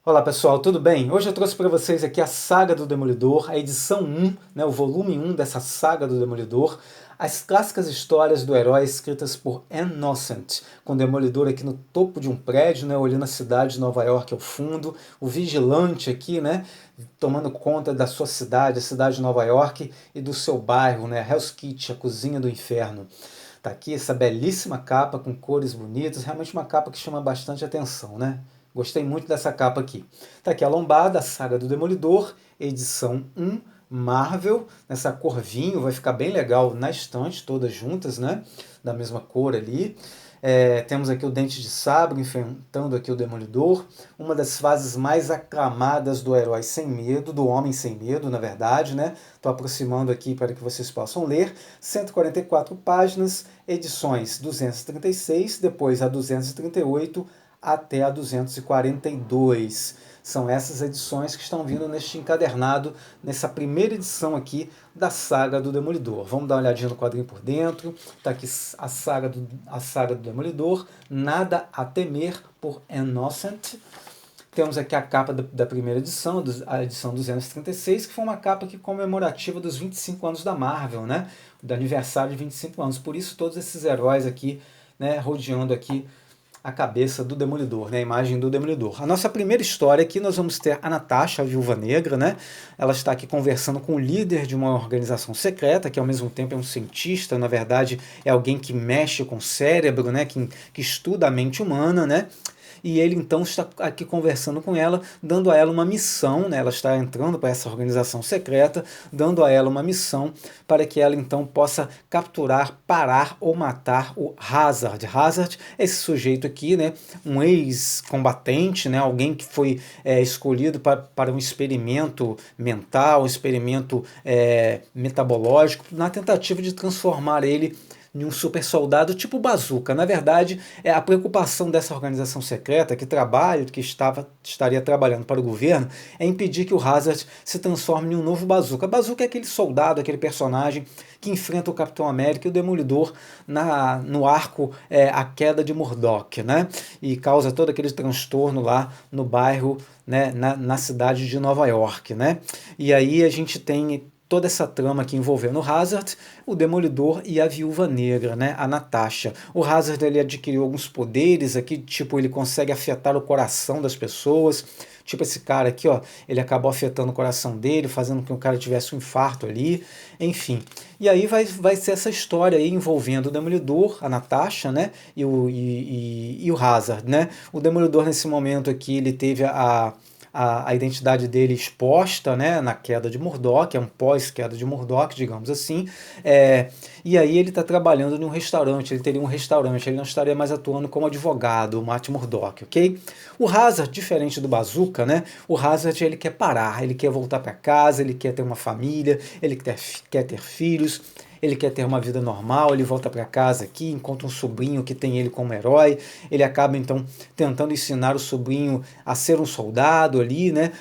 Olá pessoal, tudo bem? Hoje eu trouxe para vocês aqui a Saga do Demolidor, a edição 1, né, o volume 1 dessa Saga do Demolidor, as clássicas histórias do herói escritas por Ann Nocent, com o Demolidor aqui no topo de um prédio, né, olhando a cidade de Nova York ao fundo, o vigilante aqui, né, tomando conta da sua cidade, a cidade de Nova York e do seu bairro, né, Hell's Kitchen, a cozinha do inferno. Tá aqui essa belíssima capa com cores bonitas, realmente uma capa que chama bastante atenção, né? Gostei muito dessa capa aqui. Tá aqui a lombada, a Saga do Demolidor, edição 1, Marvel, nessa cor vinho, vai ficar bem legal na estante, todas juntas, né? Da mesma cor ali. Temos aqui o Dente de Sabre enfrentando aqui o Demolidor, uma das fases mais aclamadas do herói sem medo, do homem sem medo, na verdade, né? Estou aproximando aqui para que vocês possam ler. 144 páginas, edições 236, depois a 238, até a 242. São essas edições que estão vindo neste encadernado, nessa primeira edição aqui da Saga do Demolidor. Vamos dar uma olhadinha no quadrinho por dentro. Está aqui a saga do Demolidor, Nada a Temer, por Ann Nocent. Temos aqui a capa da primeira edição, a edição 236, que foi uma capa que comemorativa dos 25 anos da Marvel, né? Do aniversário de 25 anos. Por isso todos esses heróis aqui, né, rodeando aqui a cabeça do Demolidor, né, a imagem do Demolidor. A nossa primeira história aqui, nós vamos ter a Natasha, a Viúva Negra, né? Ela está aqui conversando com o líder de uma organização secreta, que ao mesmo tempo é um cientista, na verdade é alguém que mexe com o cérebro, né? Que estuda a mente humana, né? E ele então está aqui conversando com ela, dando a ela uma missão, né? Ela está entrando para essa organização secreta, dando a ela uma missão para que ela então possa capturar, parar ou matar o Hazard. Hazard é esse sujeito aqui, né? Um ex-combatente, né? Alguém que foi escolhido para um experimento mental, um experimento metabológico, na tentativa de transformar ele de um super soldado tipo Bazooka. Na verdade, a preocupação dessa organização secreta que estaria trabalhando para o governo é impedir que o Hazard se transforme em um novo Bazooka. Bazooka é aquele soldado, aquele personagem que enfrenta o Capitão América e o Demolidor no arco A Queda de Murdoch, né? E causa todo aquele transtorno lá no bairro, né? na cidade de Nova York, né? E aí a gente tem toda essa trama aqui envolvendo o Hazard, o Demolidor e a Viúva Negra, né, a Natasha. O Hazard ele adquiriu alguns poderes aqui, tipo ele consegue afetar o coração das pessoas, tipo esse cara aqui, ó, ele acabou afetando o coração dele, fazendo com que o cara tivesse um infarto ali, enfim. E aí vai ser essa história aí envolvendo o Demolidor, a Natasha, né, e o Hazard, né. O Demolidor nesse momento aqui, ele teve a identidade dele exposta, né, na queda de Murdoch, é um pós-queda de Murdoch, digamos assim, e aí ele está trabalhando num restaurante, ele teria um restaurante, ele não estaria mais atuando como advogado, o Matt Murdock, ok? O Hazard, diferente do Bazooka, né, o Hazard ele quer parar, ele quer voltar para casa, ele quer ter uma família, ele quer ter filhos, ele quer ter uma vida normal, ele volta para casa aqui, encontra um sobrinho que tem ele como herói, ele acaba então tentando ensinar o sobrinho a ser um soldado ali, né?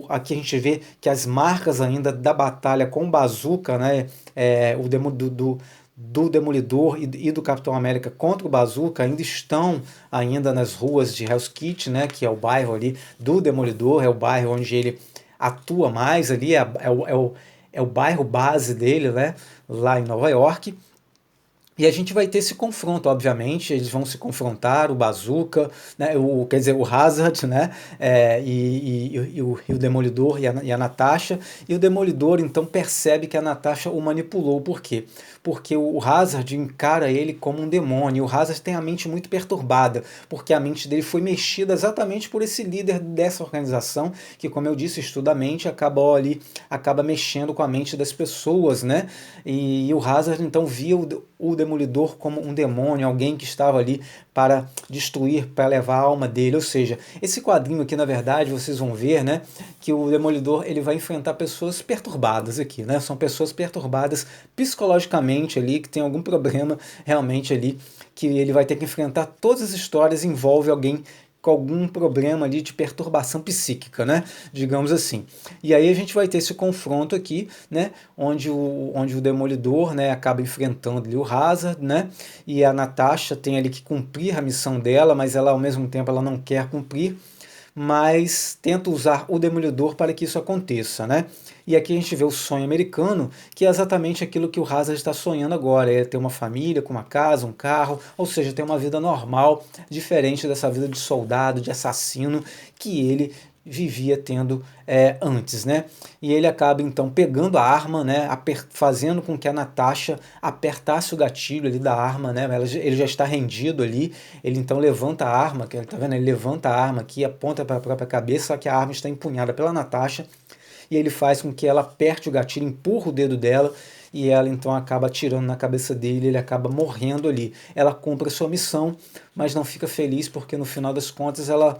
Aqui a gente vê que as marcas ainda da batalha com o Bazooka, né? Do Demolidor e do Capitão América contra o Bazooka ainda nas ruas de Hell's Kitchen, né? Que é o bairro ali do Demolidor, é o bairro onde ele atua mais ali, é o bairro base dele, né? Lá em Nova York. E a gente vai ter esse confronto, obviamente, eles vão se confrontar, o Bazooka, né, quer dizer, o Hazard, né, e o Demolidor e a Natasha, e o Demolidor então percebe que a Natasha o manipulou, por quê? Porque o Hazard encara ele como um demônio, o Hazard tem a mente muito perturbada, porque a mente dele foi mexida exatamente por esse líder dessa organização, que como eu disse, estuda a mente, acaba mexendo com a mente das pessoas, né, e o Hazard então via o Demolidor como um demônio, alguém que estava ali para destruir, para levar a alma dele. Ou seja, esse quadrinho aqui, na verdade, vocês vão ver, né, que o Demolidor ele vai enfrentar pessoas perturbadas aqui, né? São pessoas perturbadas psicologicamente ali, que tem algum problema realmente ali, que ele vai ter que enfrentar. Todas as histórias envolvem alguém com algum problema ali de perturbação psíquica, né? Digamos assim. E aí a gente vai ter esse confronto aqui, né? Onde o Demolidor, né, acaba enfrentando ali o Hazard, né? E a Natasha tem ali que cumprir a missão dela, mas ela ao mesmo tempo ela não quer cumprir, mas tenta usar o Demolidor para que isso aconteça, né? E aqui a gente vê o sonho americano, que é exatamente aquilo que o Hazard está sonhando agora, é ter uma família com uma casa, um carro, ou seja, ter uma vida normal, diferente dessa vida de soldado, de assassino que ele vivia tendo antes, né? E ele acaba então pegando a arma, né? Fazendo com que a Natasha apertasse o gatilho ali da arma, né? Ele já está rendido ali, ele então levanta a arma, que tá vendo? Ele levanta a arma aqui, aponta para a própria cabeça, só que a arma está empunhada pela Natasha, e ele faz com que ela aperte o gatilho, empurra o dedo dela, e ela então acaba atirando na cabeça dele, ele acaba morrendo ali. Ela cumpre a sua missão, mas não fica feliz porque no final das contas ela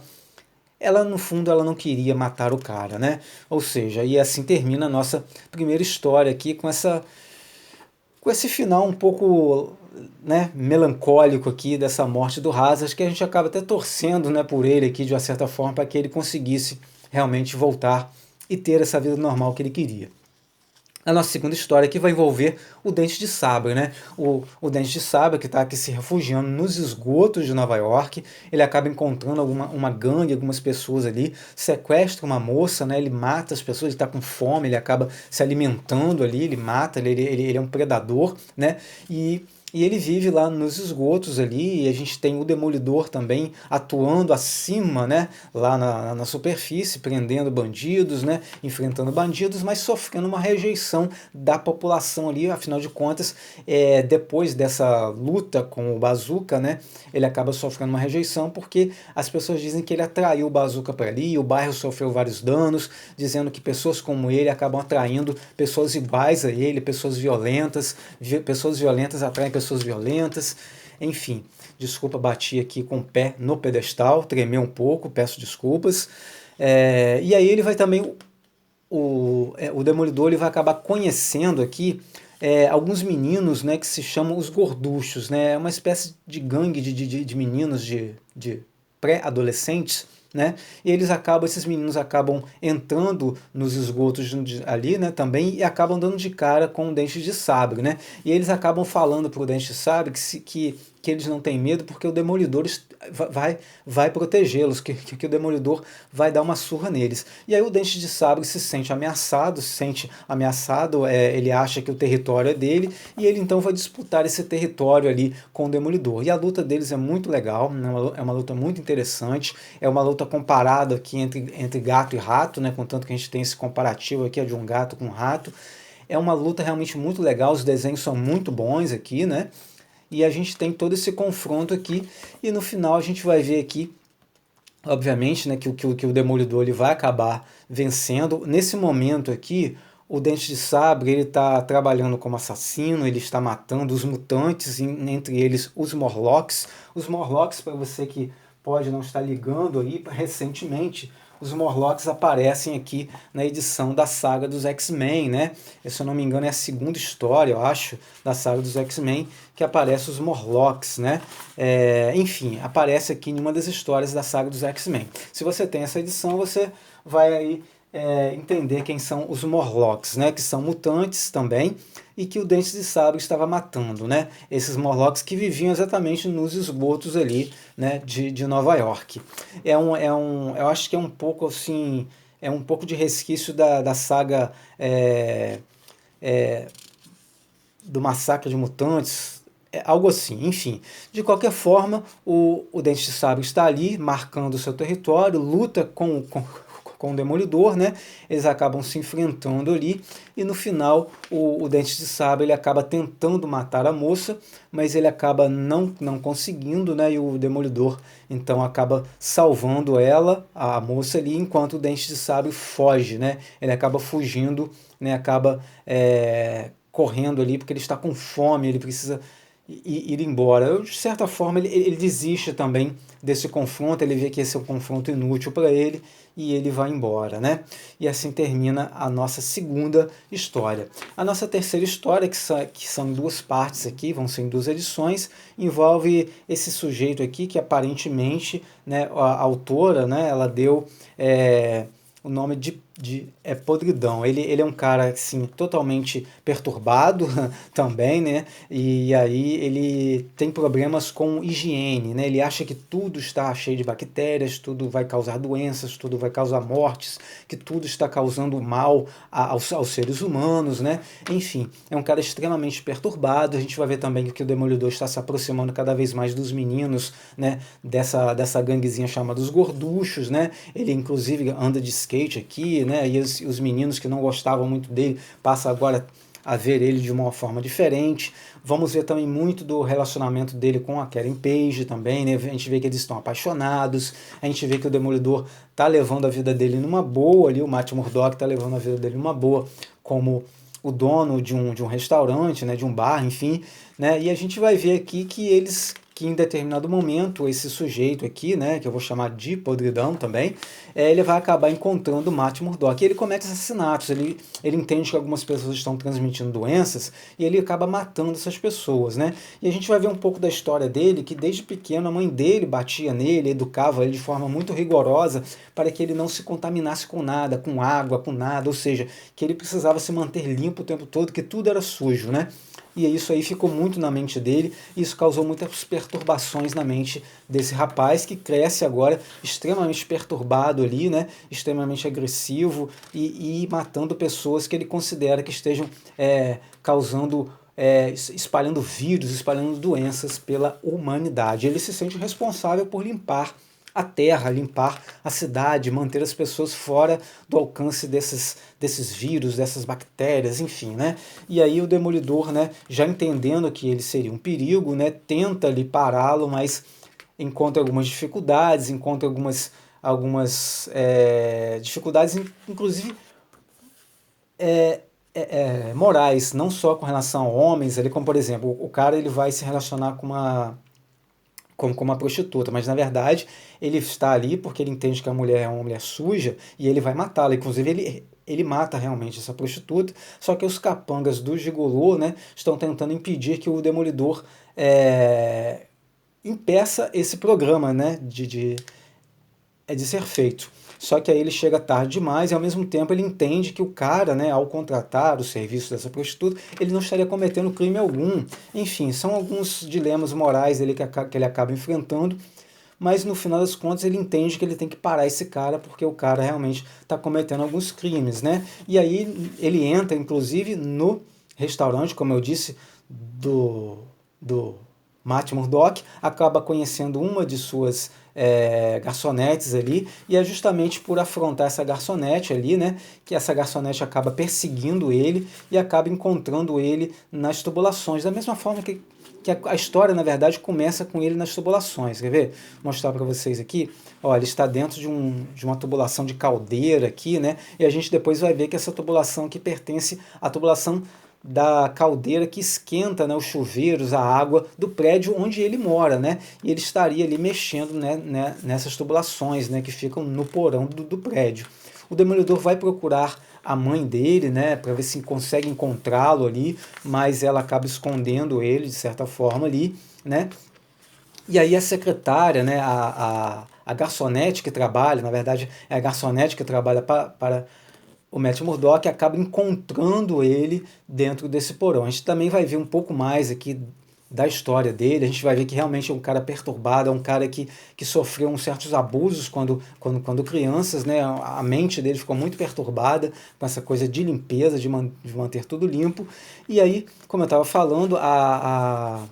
no fundo ela não queria matar o cara, né? Ou seja, e assim termina a nossa primeira história aqui com esse final um pouco, né, melancólico aqui dessa morte do Hazard, que a gente acaba até torcendo, né, por ele aqui de uma certa forma para que ele conseguisse realmente voltar e ter essa vida normal que ele queria. A nossa segunda história aqui vai envolver o Dente de Sabre, né? O Dente de Sabre, que está aqui se refugiando nos esgotos de Nova York, ele acaba encontrando uma gangue, algumas pessoas ali, sequestra uma moça, né? Ele mata as pessoas, ele está com fome, ele acaba se alimentando ali, ele mata, ele é um predador, né? E ele vive lá nos esgotos ali, e a gente tem o Demolidor também atuando acima, né, lá na superfície, prendendo bandidos, né, enfrentando bandidos, mas sofrendo uma rejeição da população ali, afinal de contas, depois dessa luta com o Bazooka, né, ele acaba sofrendo uma rejeição porque as pessoas dizem que ele atraiu o Bazooka para ali, o bairro sofreu vários danos, dizendo que pessoas como ele acabam atraindo pessoas iguais a ele, pessoas violentas atraem pessoas violentas, enfim, desculpa, bati aqui com o pé no pedestal, tremeu um pouco, peço desculpas. E aí ele vai também, o Demolidor ele vai acabar conhecendo aqui alguns meninos, né, que se chamam os Gorduchos, né, é uma espécie de gangue de meninos de pré-adolescentes, né? E esses meninos acabam entrando nos esgotos ali, né, também, e acabam dando de cara com o Dente de Sabre, né? E eles acabam falando pro Dente de Sabre que eles não têm medo porque o Demolidor vai protegê-los, que o Demolidor vai dar uma surra neles. E aí o Dente de Sabre se sente ameaçado, ele acha que o território é dele, e ele então vai disputar esse território ali com o Demolidor. E a luta deles é muito legal, né? É uma luta muito interessante, é uma luta comparada aqui entre gato e rato, né? Contanto que a gente tem esse comparativo aqui de um gato com um rato. É uma luta realmente muito legal, os desenhos são muito bons aqui, né? E a gente tem todo esse confronto aqui, e no final a gente vai ver aqui, obviamente, né, que o Demolidor ele vai acabar vencendo. Nesse momento aqui, o Dente de Sabre ele está trabalhando como assassino, ele está matando os mutantes, entre eles os Morlocks. Os Morlocks, para você que pode não estar ligando aí, recentemente os Morlocks aparecem aqui na edição da saga dos X-Men, né? Se eu não me engano é a segunda história, eu acho, da saga dos X-Men, que aparece os Morlocks, né? Enfim, aparece aqui em uma das histórias da saga dos X-Men. Se você tem essa edição, você vai aí entender quem são os Morlocks, né? Que são mutantes também, e que o Dente de Sabre estava matando, né? Esses Morlocks que viviam exatamente nos esgotos ali, né, de Nova York. Eu acho que é um pouco assim, é um pouco de resquício da saga do Massacre de Mutantes, algo assim, enfim. De qualquer forma, o Dente de Sabre está ali, marcando o seu território, luta com o Demolidor, né? Eles acabam se enfrentando ali, e no final o Dente de Sabre ele acaba tentando matar a moça, mas ele acaba não conseguindo, né? E o Demolidor então acaba salvando ela, a moça ali, enquanto o Dente de Sabre foge, né? Ele acaba fugindo, né? Acaba correndo ali porque ele está com fome, ele precisa ir embora. De certa forma, ele desiste também desse confronto, ele vê que esse é um confronto inútil para ele, e ele vai embora, né? E assim termina a nossa segunda história. A nossa terceira história, que são em duas partes aqui, vão ser em duas edições, envolve esse sujeito aqui que aparentemente, né, a autora, né, ela deu o nome de podridão. Ele é um cara, assim, totalmente perturbado também, né? E aí ele tem problemas com higiene, né? Ele acha que tudo está cheio de bactérias, tudo vai causar doenças, tudo vai causar mortes, que tudo está causando mal aos seres humanos, né? Enfim, é um cara extremamente perturbado. A gente vai ver também que o Demolidor está se aproximando cada vez mais dos meninos, né? Dessa ganguezinha chamada os Gorduchos, né? Ele inclusive anda de skate aqui, né? E os meninos que não gostavam muito dele passam agora a ver ele de uma forma diferente. Vamos ver também muito do relacionamento dele com a Karen Page também, né? A gente vê que eles estão apaixonados, a gente vê que o Demolidor tá levando a vida dele numa boa ali, o Matt Murdock tá levando a vida dele numa boa, como o dono de um restaurante, né, de um bar, enfim, né? E a gente vai ver aqui que em determinado momento esse sujeito aqui, né, que eu vou chamar de podridão também, ele vai acabar encontrando o Matt Murdock. E ele comete assassinatos, ele entende que algumas pessoas estão transmitindo doenças e ele acaba matando essas pessoas, né? E a gente vai ver um pouco da história dele, que desde pequeno a mãe dele batia nele, educava ele de forma muito rigorosa para que ele não se contaminasse com nada, com água, com nada, ou seja, que ele precisava se manter limpo o tempo todo, que tudo era sujo, né? E isso aí ficou muito na mente dele, e isso causou muitas perturbações na mente desse rapaz, que cresce agora extremamente perturbado ali, né? Extremamente agressivo e matando pessoas que ele considera que estejam causando, espalhando vírus, espalhando doenças pela humanidade. Ele se sente responsável por limpar a terra, limpar a cidade, manter as pessoas fora do alcance desses vírus, dessas bactérias, enfim, né? E aí o Demolidor, né, já entendendo que ele seria um perigo, né, tenta ali pará-lo, mas encontra algumas dificuldades, encontra algumas dificuldades, inclusive morais, não só com relação a homens, ali, como por exemplo, o cara ele vai se relacionar com uma prostituta, mas na verdade ele está ali porque ele entende que a mulher é uma mulher suja e ele vai matá-la. Inclusive ele mata realmente essa prostituta, só que os capangas do gigolô, né, estão tentando impedir que o Demolidor impeça esse programa, né, de ser feito. Só que aí ele chega tarde demais e ao mesmo tempo ele entende que o cara, né, ao contratar o serviço dessa prostituta, ele não estaria cometendo crime algum. Enfim, são alguns dilemas morais dele que ele acaba enfrentando, mas no final das contas ele entende que ele tem que parar esse cara porque o cara realmente está cometendo alguns crimes, né? E aí ele entra, inclusive, no restaurante, como eu disse, do Matt Murdock, acaba conhecendo uma de suas garçonetes ali, e é justamente por afrontar essa garçonete ali, né, que essa garçonete acaba perseguindo ele e acaba encontrando ele nas tubulações, da mesma forma que a história, na verdade, começa com ele nas tubulações. Quer ver? Vou mostrar para vocês aqui. Ó, ele está dentro de uma tubulação de caldeira aqui, né? E a gente depois vai ver que essa tubulação aqui pertence à tubulação da caldeira que esquenta, né, os chuveiros, a água do prédio onde ele mora, né? E ele estaria ali mexendo, né, nessas tubulações, né, que ficam no porão do prédio. O Demolidor vai procurar a mãe dele, né, para ver se consegue encontrá-lo ali, mas ela acaba escondendo ele de certa forma ali, né? E aí a secretária, né, a garçonete que trabalha, na verdade é a garçonete que trabalha para o Matt Murdock, acaba encontrando ele dentro desse porão. A gente também vai ver um pouco mais aqui da história dele, a gente vai ver que realmente é um cara perturbado, é um cara que sofreu uns certos abusos quando crianças, né? A mente dele ficou muito perturbada com essa coisa de limpeza, de manter tudo limpo. E aí, como eu estava falando, a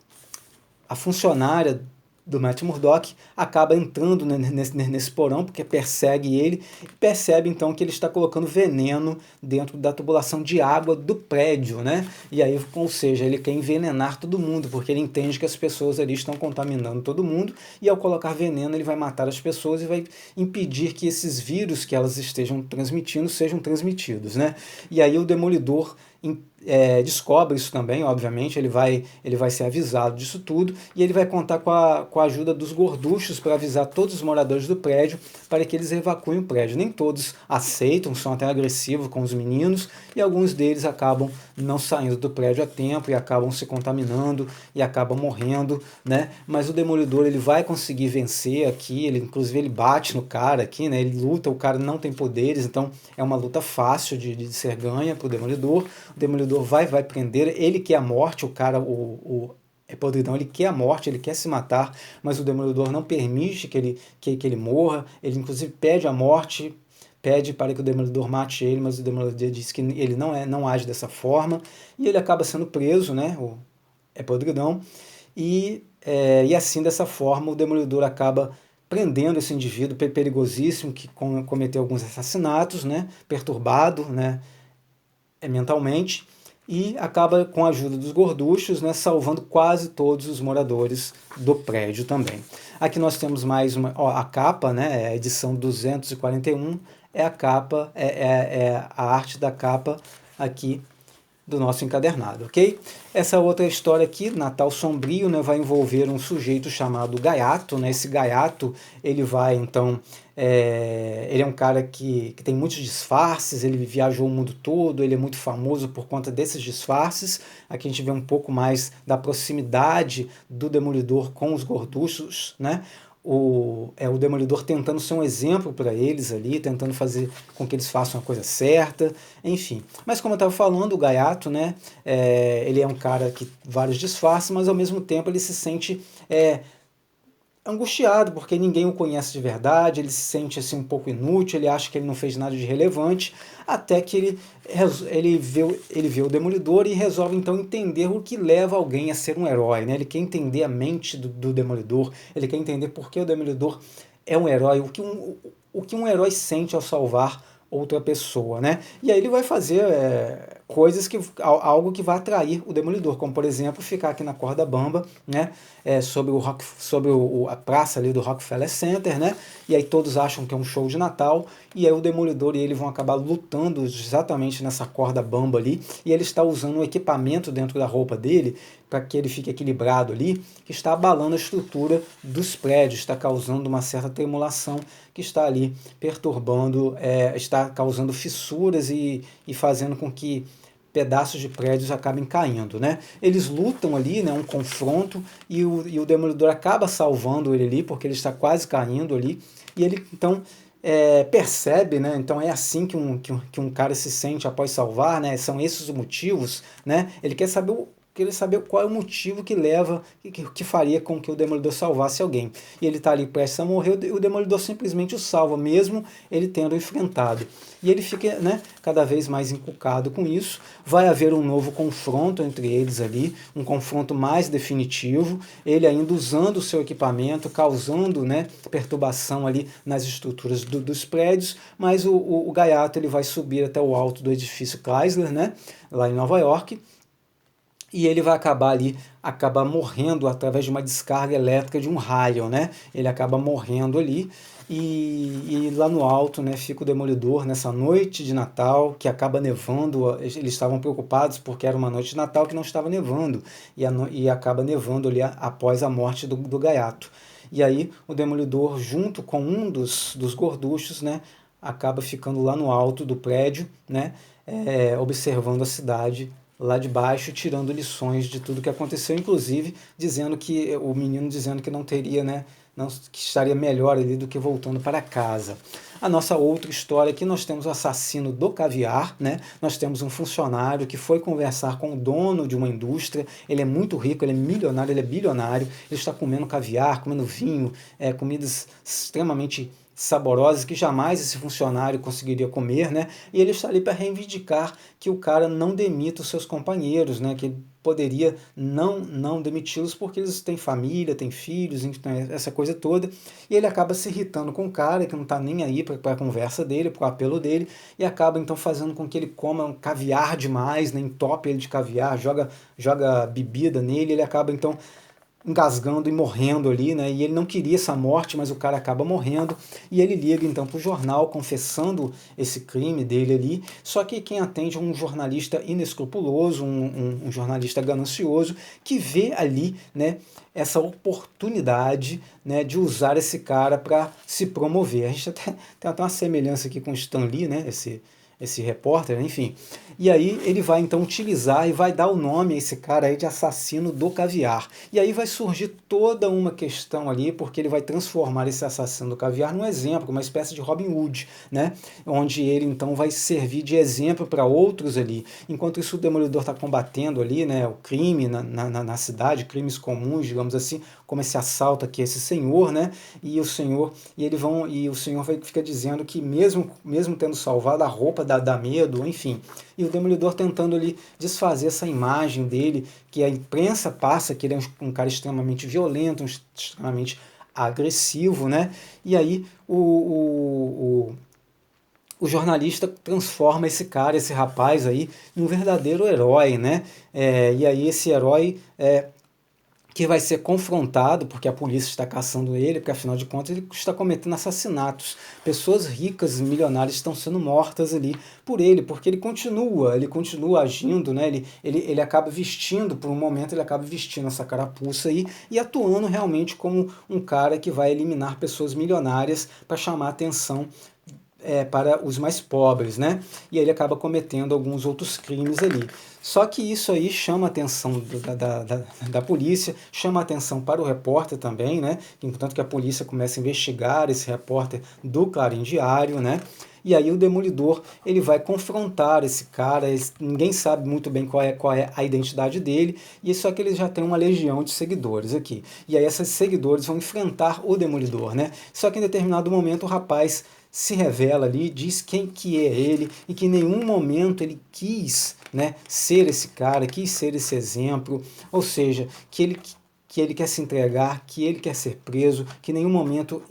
funcionária do Matt Murdock acaba entrando nesse porão porque persegue ele e percebe então que ele está colocando veneno dentro da tubulação de água do prédio, né? E aí, ou seja, ele quer envenenar todo mundo porque ele entende que as pessoas ali estão contaminando todo mundo e ao colocar veneno ele vai matar as pessoas e vai impedir que esses vírus que elas estejam transmitindo sejam transmitidos, né? E aí o Demolidor descobre isso também, obviamente, ele vai ser avisado disso tudo, e ele vai contar com a ajuda dos gorduchos para avisar todos os moradores do prédio para que eles evacuem o prédio. Nem todos aceitam, são até agressivos com os meninos, e alguns deles acabam não saindo do prédio a tempo e acabam se contaminando e acabam morrendo, né? Mas o Demolidor, ele vai conseguir vencer aqui, inclusive ele bate no cara aqui, né? Ele luta, o cara não tem poderes, então é uma luta fácil de ser ganha pro Demolidor. O Demolidor vai prender, ele quer a morte, o cara, o Podridão, ele quer a morte, ele quer se matar, mas o Demolidor não permite que ele morra, ele inclusive pede a morte, pede para que o Demolidor mate ele, mas o Demolidor diz que ele não age dessa forma, e ele acaba sendo preso, né, o Podridão, e assim, dessa forma, o Demolidor acaba prendendo esse indivíduo perigosíssimo que cometeu alguns assassinatos, né, perturbado, né, mentalmente, e acaba, com a ajuda dos gorduchos, né, salvando quase todos os moradores do prédio também. Aqui nós temos mais a capa, né, a edição 241, é a capa, a arte da capa aqui do nosso encadernado, ok? Essa outra história aqui, Natal Sombrio, né, vai envolver um sujeito chamado Gaiato, né? Esse Gaiato, ele vai, então, ele é um cara que tem muitos disfarces, ele viajou o mundo todo, ele é muito famoso por conta desses disfarces. Aqui a gente vê um pouco mais da proximidade do Demolidor com os gorduchos, né? O Demolidor tentando ser um exemplo para eles ali, tentando fazer com que eles façam a coisa certa, enfim. Mas como eu estava falando, o Gaiato, né, ele é um cara que vários disfarces, mas ao mesmo tempo ele se sente angustiado, porque ninguém o conhece de verdade, ele se sente assim um pouco inútil, ele acha que ele não fez nada de relevante, até que ele vê o Demolidor e resolve então entender o que leva alguém a ser um herói, né? Ele quer entender a mente do Demolidor, ele quer entender por que o Demolidor é um herói, o que um herói sente ao salvar outra pessoa, né? E aí ele vai fazer coisas algo que vai atrair o Demolidor, como por exemplo ficar aqui na corda bamba, né? Sobre a praça ali do Rockefeller Center, né? E aí todos acham que é um show de Natal, e aí o Demolidor e ele vão acabar lutando exatamente nessa corda bamba ali, e ele está usando um equipamento dentro da roupa dele para que ele fique equilibrado ali, que está abalando a estrutura dos prédios, está causando uma certa tremulação, que está ali perturbando, está causando fissuras e fazendo com que pedaços de prédios acabem caindo, né? Eles lutam ali, né, um confronto, e o Demolidor acaba salvando ele ali, porque ele está quase caindo ali, e ele então percebe, né? Então é assim que um cara se sente após salvar, né? São esses os motivos, né? Ele quer saber qual é o motivo que leva, que faria com que o Demolidor salvasse alguém. E ele está ali prestes a morrer, o Demolidor simplesmente o salva, mesmo ele tendo enfrentado. E ele fica, né, cada vez mais encucado com isso. Vai haver um novo confronto entre eles ali, um confronto mais definitivo, ele ainda usando o seu equipamento, causando, né, perturbação ali nas estruturas dos prédios, mas o Gaiato ele vai subir até o alto do edifício Chrysler, né, lá em Nova York, e ele vai acabar morrendo através de uma descarga elétrica de um raio, né? Ele acaba morrendo ali, e lá no alto, né, fica o Demolidor nessa noite de Natal, que acaba nevando. Eles estavam preocupados porque era uma noite de Natal que não estava nevando, e acaba nevando ali após a morte do Gaiato. E aí o Demolidor, junto com um dos gorduchos, né, acaba ficando lá no alto do prédio, né, observando a cidade lá de baixo, tirando lições de tudo que aconteceu, inclusive o menino dizendo que não teria, né, que estaria melhor ali do que voltando para casa. A nossa outra história aqui, nós temos o assassino do caviar, né? Nós temos um funcionário que foi conversar com o dono de uma indústria, ele é muito rico, ele é milionário, ele é bilionário, ele está comendo caviar, comendo vinho, comidas extremamente saborosas que jamais esse funcionário conseguiria comer, né? E ele está ali para reivindicar que o cara não demita os seus companheiros, né? Que ele poderia não demiti-los porque eles têm família, têm filhos, então essa coisa toda. E ele acaba se irritando com o cara, que não está nem aí para a conversa dele, para o apelo dele, e acaba então fazendo com que ele coma um caviar demais, né? Entope ele de caviar, joga bebida nele, ele acaba então engasgando e morrendo ali, né? E ele não queria essa morte, mas o cara acaba morrendo. E ele liga então para o jornal confessando esse crime dele ali. Só que quem atende é um jornalista inescrupuloso, um jornalista ganancioso, que vê ali, né, essa oportunidade, né, de usar esse cara para se promover. A gente tem até uma semelhança aqui com o Stan Lee, né? Esse repórter, enfim. E aí ele vai então utilizar e vai dar o nome a esse cara aí de assassino do caviar. E aí vai surgir toda uma questão ali, porque ele vai transformar esse assassino do caviar num exemplo, uma espécie de Robin Hood, né? Onde ele então vai servir de exemplo para outros ali. Enquanto isso o Demolidor está combatendo ali, né, o crime na cidade, crimes comuns, digamos assim, como esse assalto aqui, esse senhor, né? E o senhor fica dizendo que mesmo tendo salvado a roupa dá medo, enfim. E o Demolidor tentando ali desfazer essa imagem dele, que a imprensa passa que ele é um cara extremamente violento, extremamente agressivo, né? E aí o jornalista transforma esse cara, esse rapaz aí, em um verdadeiro herói, né? E aí esse herói que vai ser confrontado, porque a polícia está caçando ele, porque afinal de contas ele está cometendo assassinatos. Pessoas ricas e milionárias estão sendo mortas ali por ele, porque ele continua agindo, né? Ele acaba vestindo, por um momento ele acaba vestindo essa carapuça aí e atuando realmente como um cara que vai eliminar pessoas milionárias para chamar atenção para os mais pobres, né? E aí ele acaba cometendo alguns outros crimes ali. Só que isso aí chama a atenção da polícia, chama a atenção para o repórter também, né? Enquanto que a polícia começa a investigar esse repórter do Clarim Diário, né? E aí o Demolidor ele vai confrontar esse cara, ninguém sabe muito bem qual é a identidade dele, e só que ele já tem uma legião de seguidores aqui. E aí esses seguidores vão enfrentar o Demolidor, né? Só que em determinado momento o rapaz se revela ali, diz quem que é ele e que em nenhum momento ele quis, né, ser esse cara, quis ser esse exemplo, ou seja, que ele quer se entregar, que ele quer ser preso, que em nenhum momento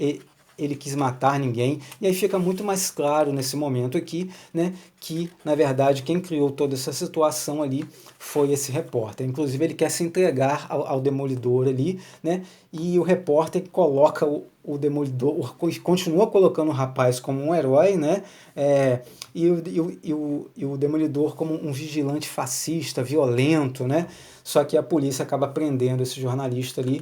ele quis matar ninguém, e aí fica muito mais claro nesse momento aqui, né, que na verdade quem criou toda essa situação ali foi esse repórter. Inclusive ele quer se entregar ao Demolidor ali, né, e o repórter coloca o Demolidor, continua colocando o rapaz como um herói, né, e o Demolidor como um vigilante fascista, violento, né, só que a polícia acaba prendendo esse jornalista ali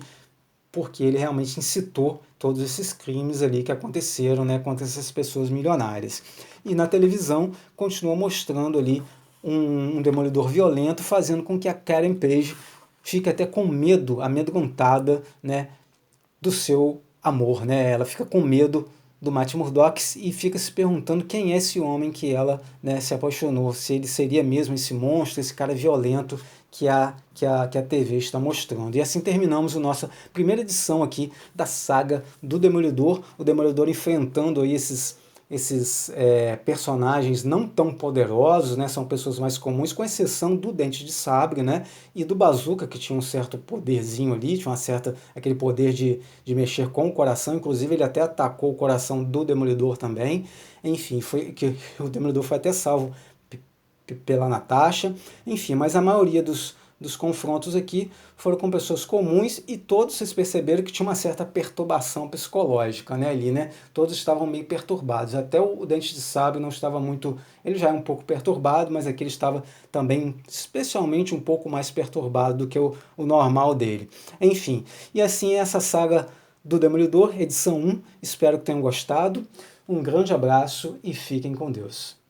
porque ele realmente incitou todos esses crimes ali que aconteceram, né, contra essas pessoas milionárias. E na televisão continua mostrando ali um Demolidor violento, fazendo com que a Karen Page fique até com medo, amedrontada, né, do seu amor, né? Ela fica com medo do Matt Murdock e fica se perguntando quem é esse homem que ela, né, se apaixonou, se ele seria mesmo esse monstro, esse cara violento que a TV está mostrando. E assim terminamos a nossa primeira edição aqui da saga do Demolidor, o Demolidor enfrentando aí esses personagens não tão poderosos, né? São pessoas mais comuns, com exceção do Dente de Sabre, né? E do Bazooka, que tinha um certo poderzinho ali, tinha aquele poder de mexer com o coração, inclusive ele até atacou o coração do Demolidor também. Enfim, foi que o Demolidor foi até salvo pela Natasha. Enfim, mas a maioria dos confrontos aqui foram com pessoas comuns e todos vocês perceberam que tinha uma certa perturbação psicológica, né, ali, né? Todos estavam meio perturbados. Até o Dente de Sabre não estava muito... Ele já é um pouco perturbado, mas aqui ele estava também especialmente um pouco mais perturbado do que o normal dele. Enfim, e assim é essa saga do Demolidor, edição 1. Espero que tenham gostado. Um grande abraço e fiquem com Deus.